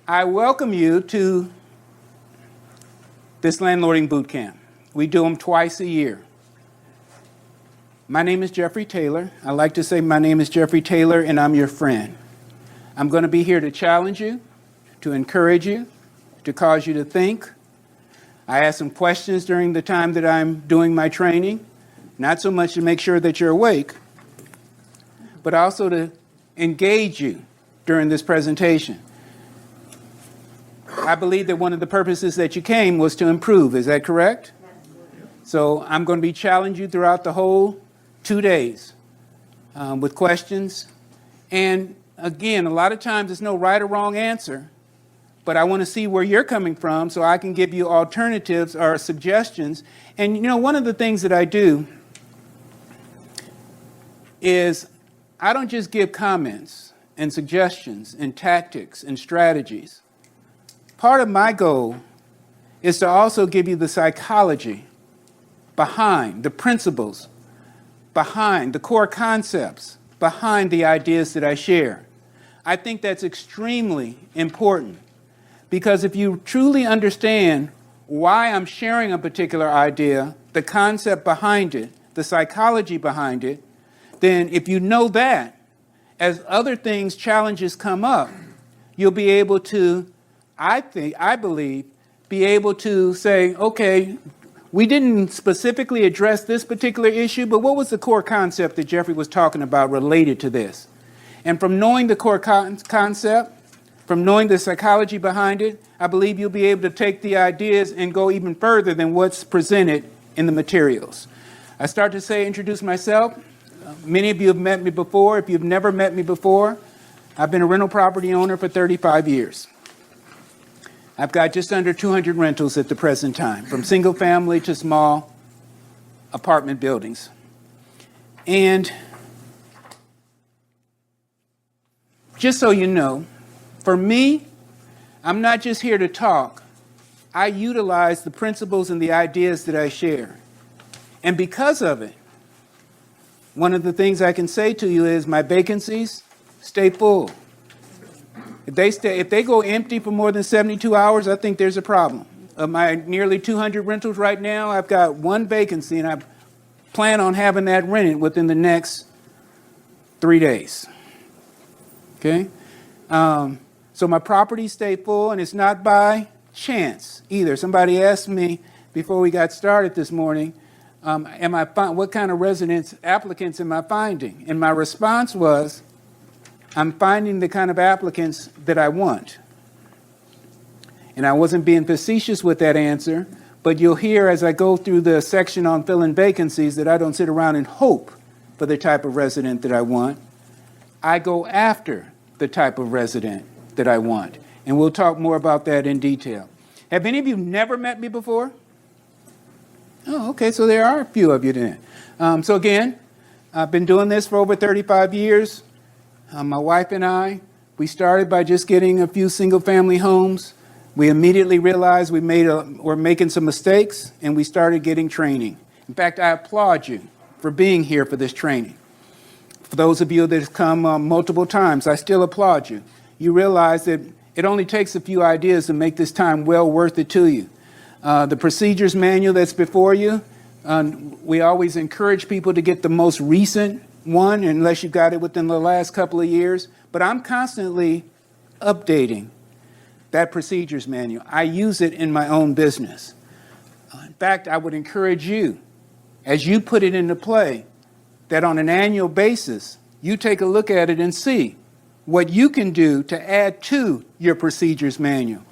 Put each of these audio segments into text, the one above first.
I welcome you to this landlording boot camp. We do them twice a year. My name is Jeffrey Taylor. I like to say my name is Jeffrey Taylor and I'm your friend. I'm going to be here to challenge you, to encourage you, to cause you to think. I ask some questions during the time that I'm doing my training, not so much to make sure that you're awake, but also to engage you during this presentation. I believe that one of the purposes that you came was to improve. Is that correct? So I'm going to be challenging you throughout the whole 2 days with questions. And again, a lot of times there's no right or wrong answer, but I want to see where you're coming from so I can give you alternatives or suggestions. And you know, one of the things that I do is I don't just give comments and suggestions and tactics and strategies. Part of my goal is to also give you the psychology behind, the principles behind, the core concepts behind the ideas that I share. I think that's extremely important because if you truly understand why I'm sharing a particular idea, the concept behind it, the psychology behind it, then if you know that, as other things, challenges come up, you'll be able to, I believe, be able to say, okay, we didn't specifically address this particular issue, but what was the core concept that Jeffrey was talking about related to this? And from knowing the core concept, from knowing the psychology behind it, I believe you'll be able to take the ideas and go even further than what's presented in the materials. I start to introduce myself. Many of you have met me before. If you've never met me before, I've been a rental property owner for 35 years. I've got just under 200 rentals at the present time, from single family to small apartment buildings. And just so you know, for me, I'm not just here to talk. I utilize the principles and the ideas that I share. And because of it, one of the things I can say to you is my vacancies stay full. If they go empty for more than 72 hours, I think there's a problem. Of my nearly 200 rentals right now, I've got one vacancy, and I plan on having that rented within the next 3 days. Okay? So my properties stay full, and it's not by chance either. Somebody asked me before we got started this morning, what kind of applicants am I finding? And my response was, I'm finding the kind of applicants that I want. And I wasn't being facetious with that answer, but you'll hear as I go through the section on filling vacancies that I don't sit around and hope for the type of resident that I want. I go after the type of resident that I want. And we'll talk more about that in detail. Have any of you never met me before? Oh, okay, so there are a few of you then. So again, I've been doing this for over 35 years. My wife and I, we started by just getting a few single-family homes. We immediately realized we're making some mistakes, and we started getting training. In fact, I applaud you for being here for this training. For those of you that have come multiple times, I still applaud you. You realize that it only takes a few ideas to make this time well worth it to you. The procedures manual that's before you, we always encourage people to get the most recent one, unless you've got it within the last couple of years. But I'm constantly updating that procedures manual. I use it in my own business. In fact, I would encourage you, as you put it into play, that on an annual basis, you take a look at it and see what you can do to add to your procedures manual.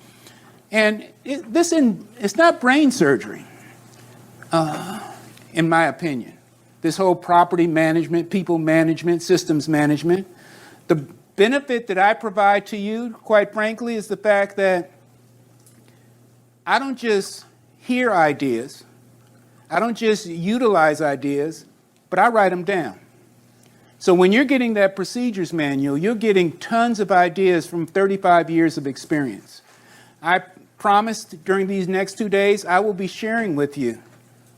And it's not brain surgery, in my opinion. This whole property management, people management, systems management. The benefit that I provide to you, quite frankly, is the fact that I don't just hear ideas. I don't just utilize ideas, but I write them down. So when you're getting that procedures manual, you're getting tons of ideas from 35 years of experience. I promised during these next 2 days, I will be sharing with you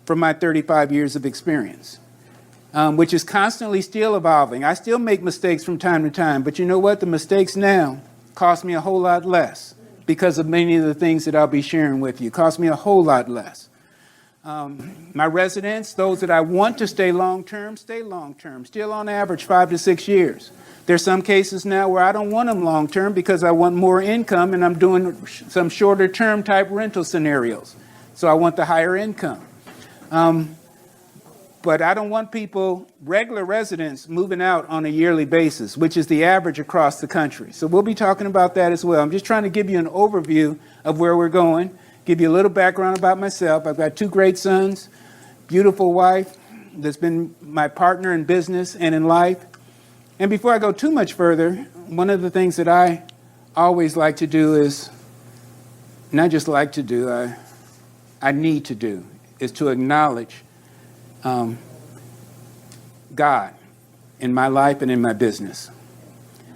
from my 35 years of experience. Which is constantly still evolving. I still make mistakes from time to time, but you know what? The mistakes now cost me a whole lot less because of many of the things that I'll be sharing with you. It costs me a whole lot less. My residents, those that I want to stay long-term, still on average 5 to 6 years. There's some cases now where I don't want them long-term because I want more income, and I'm doing some shorter-term type rental scenarios. So I want the higher income. But I don't want people, regular residents, moving out on a yearly basis, which is the average across the country. So we'll be talking about that as well. I'm just trying to give you an overview of where we're going, give you a little background about myself. I've got 2 great sons, beautiful wife that's been my partner in business and in life. And before I go too much further, one of the things that I always like to do is, not just like to do, I need to do, is to acknowledge God in my life and in my business.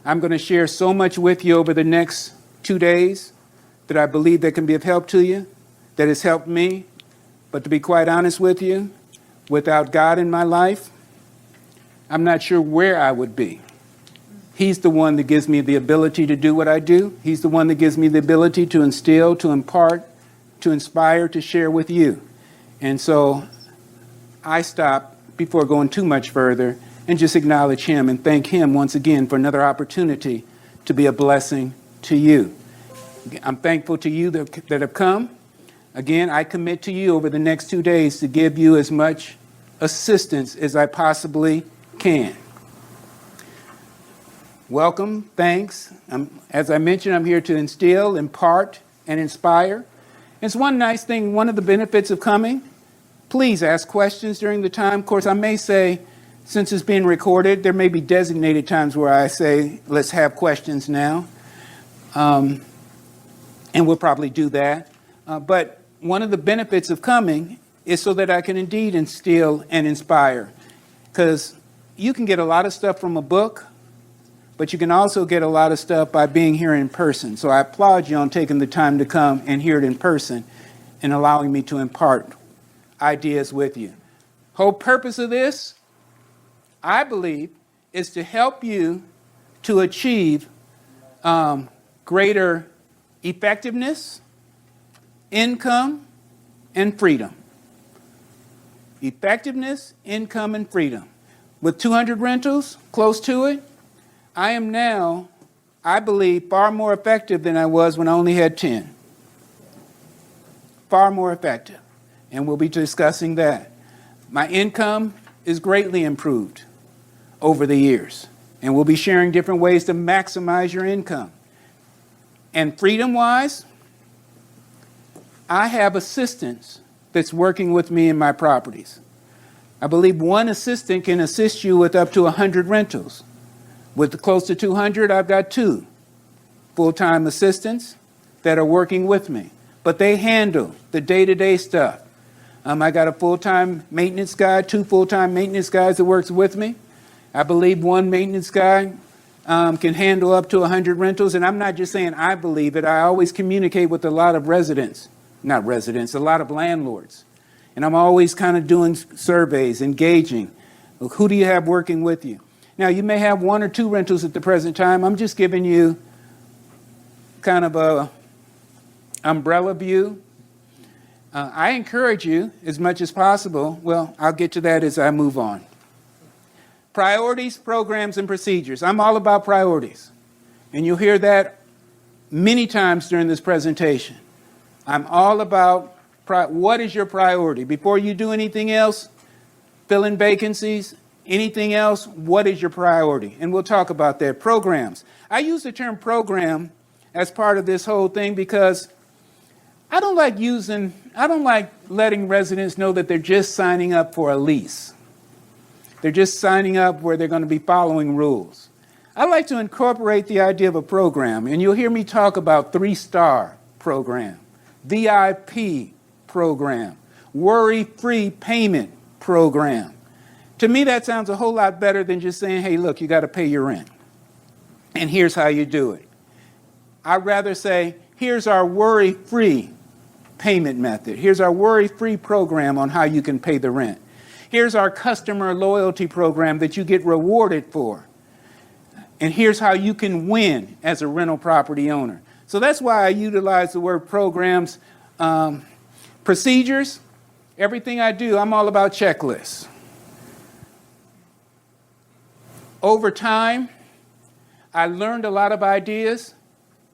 I'm going to share so much with you over the next 2 days that I believe that can be of help to you, that has helped me. But to be quite honest with you, without God in my life, I'm not sure where I would be. He's the one that gives me the ability to do what I do. He's the one that gives me the ability to instill, to impart, to inspire, to share with you. And so I stop before going too much further and just acknowledge him and thank him once again for another opportunity to be a blessing to you. I'm thankful to you that have come. Again, I commit to you over the next 2 days to give you as much assistance as I possibly can. Welcome, thanks. As I mentioned, I'm here to instill, impart, and inspire. It's one nice thing, one of the benefits of coming. Please ask questions during the time. Of course, I may say, since it's being recorded, there may be designated times where I say, let's have questions now. And we'll probably do that. But one of the benefits of coming is so that I can indeed instill and inspire. Because you can get a lot of stuff from a book, but you can also get a lot of stuff by being here in person. So I applaud you on taking the time to come and hear it in person and allowing me to impart ideas with you. Whole purpose of this, I believe, is to help you to achieve greater effectiveness, income, and freedom. Effectiveness, income, and freedom. With 200 rentals, close to it, I am now, I believe, far more effective than I was when I only had 10. Far more effective. And we'll be discussing that. My income is greatly improved over the years. And we'll be sharing different ways to maximize your income. And freedom-wise, I have assistants that's working with me in my properties. I believe one assistant can assist you with up to 100 rentals. With close to 200, I've got 2 full-time assistants that are working with me. But they handle the day-to-day stuff. I got a full-time maintenance guy, 2 full-time maintenance guys that works with me. I believe one maintenance guy can handle up to 100 rentals. And I'm not just saying I believe it. I always communicate with a lot of a lot of landlords. And I'm always kind of doing surveys, engaging. Who do you have working with you? Now, you may have 1 or 2 rentals at the present time. I'm just giving you kind of a umbrella view. I encourage you as much as possible. Well, I'll get to that as I move on. Priorities, programs, and procedures. I'm all about priorities. And you'll hear that many times during this presentation. I'm all about what is your priority? Before you do anything else, fill in vacancies, anything else, what is your priority? And we'll talk about that. Programs. I use the term program as part of this whole thing because I don't like letting residents know that they're just signing up for a lease. They're just signing up where they're going to be following rules. I like to incorporate the idea of a program, and you'll hear me talk about 3-star program, VIP program, worry-free payment program. To me, that sounds a whole lot better than just saying, hey, look, you got to pay your rent, and here's how you do it. I'd rather say, here's our worry-free payment method. Here's our worry-free program on how you can pay the rent. Here's our customer loyalty program that you get rewarded for. And here's how you can win as a rental property owner. So that's why I utilize the word programs, procedures. Everything I do, I'm all about checklists. Over time, I learned a lot of ideas,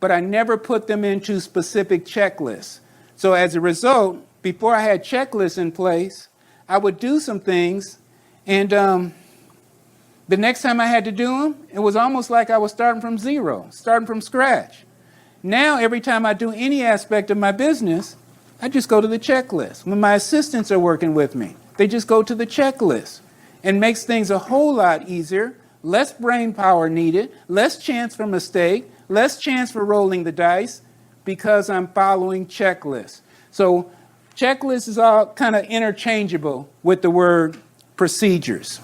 but I never put them into specific checklists. So as a result, before I had checklists in place, I would do some things, and the next time I had to do them, it was almost like I was starting from zero, starting from scratch. Now, every time I do any aspect of my business, I just go to the checklist. When my assistants are working with me, they just go to the checklist. It makes things a whole lot easier, less brain power needed, less chance for mistake, less chance for rolling the dice, because I'm following checklists. So checklist is all kind of interchangeable with the word procedures.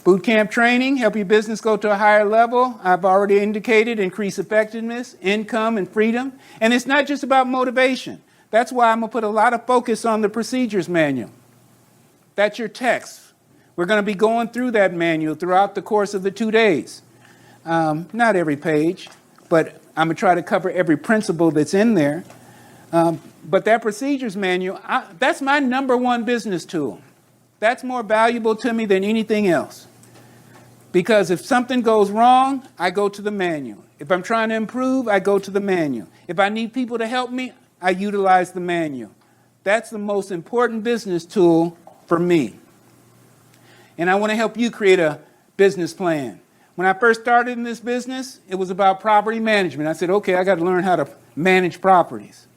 Boot camp training, help your business go to a higher level. I've already indicated increase effectiveness, income, and freedom. And it's not just about motivation. That's why I'm going to put a lot of focus on the procedures manual. That's your text. We're going to be going through that manual throughout the course of the 2 days. Not every page, but I'm going to try to cover every principle that's in there. But that procedures manual, that's my number one business tool. That's more valuable to me than anything else. Because if something goes wrong, I go to the manual. If I'm trying to improve, I go to the manual. If I need people to help me, I utilize the manual. That's the most important business tool for me. And I want to help you create a business plan. When I first started in this business, it was about property management. I said, okay, I got to learn how to manage properties.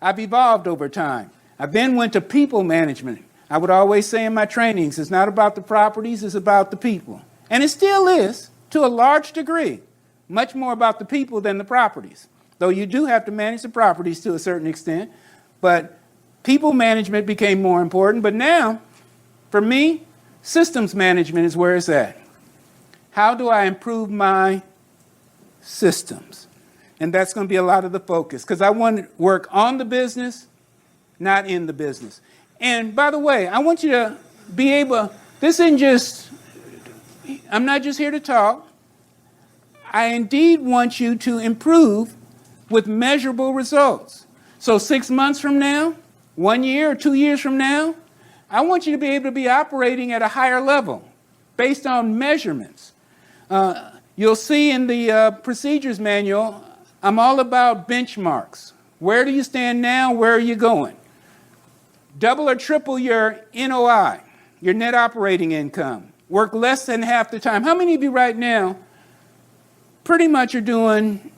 I've evolved over time. I then went to people management. I would always say in my trainings, it's not about the properties, it's about the people. And it still is, to a large degree, much more about the people than the properties. Though you do have to manage the properties to a certain extent, but people management became more important. But now, for me, systems management is where it's at. How do I improve my systems? And that's going to be a lot of the focus, because I want to work on the business, not in the business. And by the way, I want you to be able, this isn't just, I'm not just here to talk. I indeed want you to improve with measurable results. So 6 months from now, 1 year or 2 years from now, I want you to be able to be operating at a higher level based on measurements. You'll see in the procedures manual, I'm all about benchmarks. Where do you stand now? Where are you going? Double or triple your NOI, your net operating income. Work less than half the time. How many of you right now pretty much are doing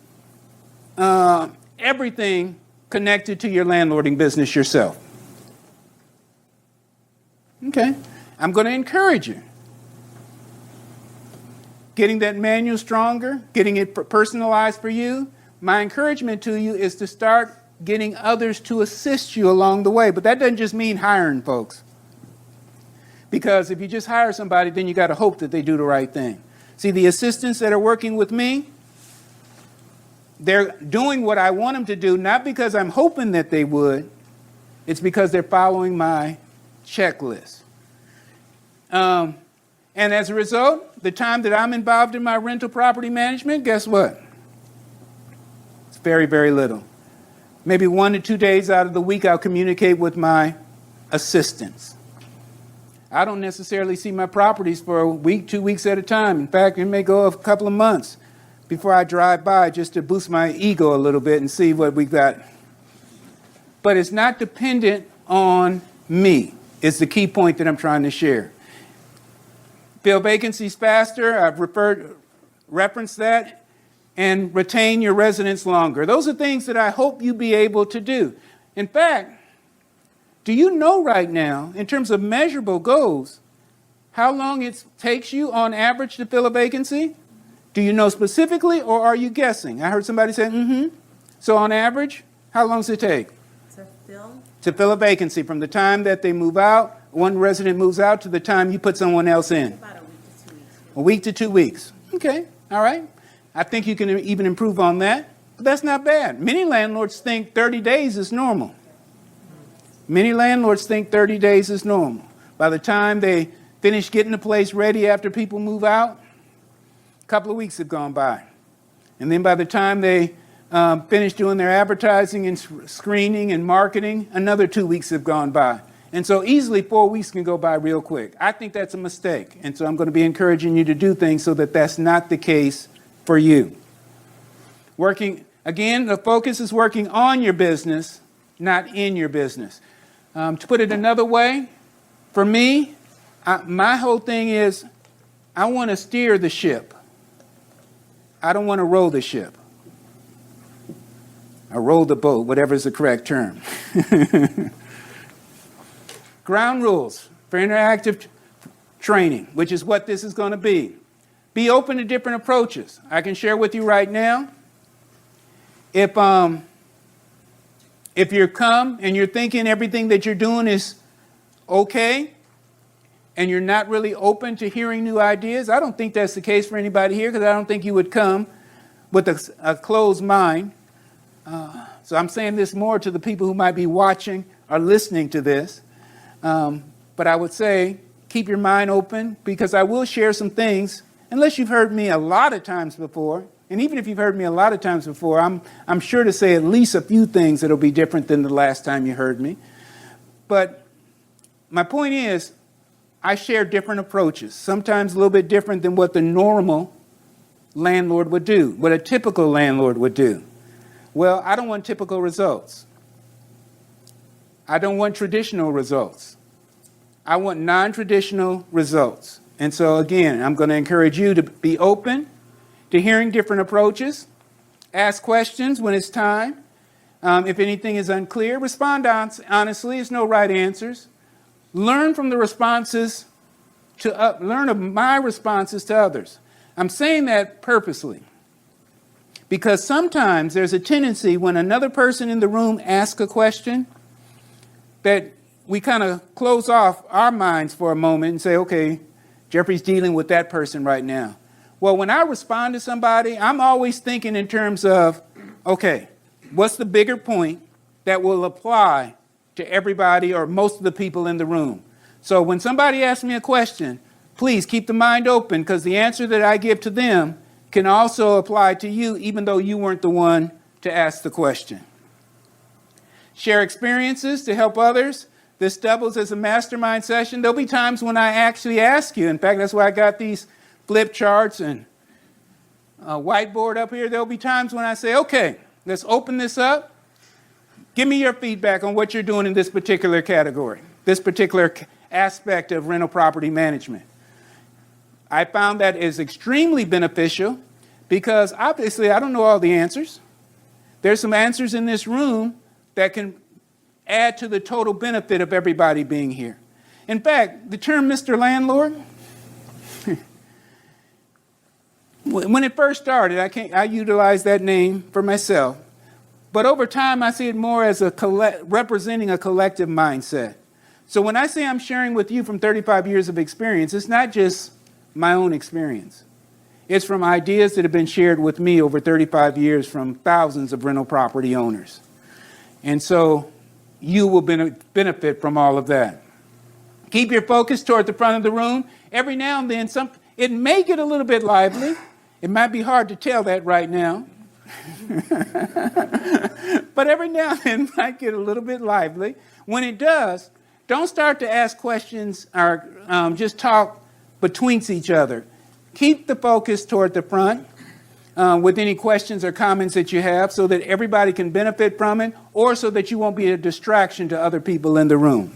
everything connected to your landlording business yourself? Okay, I'm going to encourage you. Getting that manual stronger, getting it personalized for you. My encouragement to you is to start getting others to assist you along the way. But that doesn't just mean hiring folks. Because if you just hire somebody, then you got to hope that they do the right thing. See, the assistants that are working with me, they're doing what I want them to do, not because I'm hoping that they would. It's because they're following my checklist. And as a result, the time that I'm involved in my rental property management, guess what? It's very, very little. Maybe 1 to 2 days out of the week, I'll communicate with my assistants. I don't necessarily see my properties for a week, 2 weeks at a time. In fact, it may go a couple of months before I drive by just to boost my ego a little bit and see what we got. But it's not dependent on me. It's the key point that I'm trying to share. Fill vacancies faster. I've referenced that. And retain your residents longer. Those are things that I hope you be able to do. In fact, do you know right now, in terms of measurable goals, how long it takes you on average to fill a vacancy? Do you know specifically, or are you guessing? I heard somebody say, mm-hmm. So on average, how long does it take? To fill a vacancy from the time that they move out, one resident moves out, to the time you put someone else in? About a week to 2 weeks. A week to 2 weeks. Okay, all right. I think you can even improve on that, but that's not bad. Many landlords think 30 days is normal. Many landlords think 30 days is normal. By the time they finish getting the place ready after people move out, a couple of weeks have gone by. And then by the time they finish doing their advertising and screening and marketing, another 2 weeks have gone by. And so easily 4 weeks can go by real quick. I think that's a mistake. And so I'm going to be encouraging you to do things so that that's not the case for you. Again, the focus is working on your business, not in your business. To put it another way, for me, my whole thing is I want to steer the ship. I don't want to row the ship. I roll the boat, whatever is the correct term. Ground rules for interactive training, which is what this is going to be. Be open to different approaches. I can share with you right now. If you're come and you're thinking everything that you're doing is okay, and you're not really open to hearing new ideas, I don't think that's the case for anybody here, because I don't think you would come with a closed mind. So I'm saying this more to the people who might be watching or listening to this. But I would say keep your mind open, because I will share some things, unless you've heard me a lot of times before. And even if you've heard me a lot of times before, I'm sure to say at least a few things that'll be different than the last time you heard me. But my point is, I share different approaches, sometimes a little bit different than what the normal landlord would do, what a typical landlord would do. Well, I don't want typical results. I don't want traditional results. I want non-traditional results. And so again, I'm going to encourage you to be open to hearing different approaches. Ask questions when it's time. If anything is unclear, respond honestly. There's no right answers. Learn from the responses learn of my responses to others. I'm saying that purposely, because sometimes there's a tendency when another person in the room asks a question that we kind of close off our minds for a moment and say, okay, Jeffrey's dealing with that person right now. Well, when I respond to somebody, I'm always thinking in terms of, okay, what's the bigger point that will apply to everybody or most of the people in the room? So when somebody asks me a question, please keep the mind open, because the answer that I give to them can also apply to you, even though you weren't the one to ask the question. Share experiences to help others. This doubles as a mastermind session. There'll be times when I actually ask you. In fact, that's why I got these flip charts and a whiteboard up here. There'll be times when I say, okay, let's open this up. Give me your feedback on what you're doing in this particular category, this particular aspect of rental property management. I found that is extremely beneficial, because obviously I don't know all the answers. There's some answers in this room that can add to the total benefit of everybody being here. In fact, the term Mr. Landlord, when it first started, I utilized that name for myself. But over time, I see it more as representing a collective mindset. So when I say I'm sharing with you from 35 years of experience, it's not just my own experience. It's from ideas that have been shared with me over 35 years from thousands of rental property owners. And so you will benefit from all of that. Keep your focus toward the front of the room. Every now and then, it may get a little bit lively. It might be hard to tell that right now. But every now and then it might get a little bit lively. When it does, don't start to ask questions or just talk betwixt each other. Keep the focus toward the front with any questions or comments that you have, so that everybody can benefit from it, or so that you won't be a distraction to other people in the room.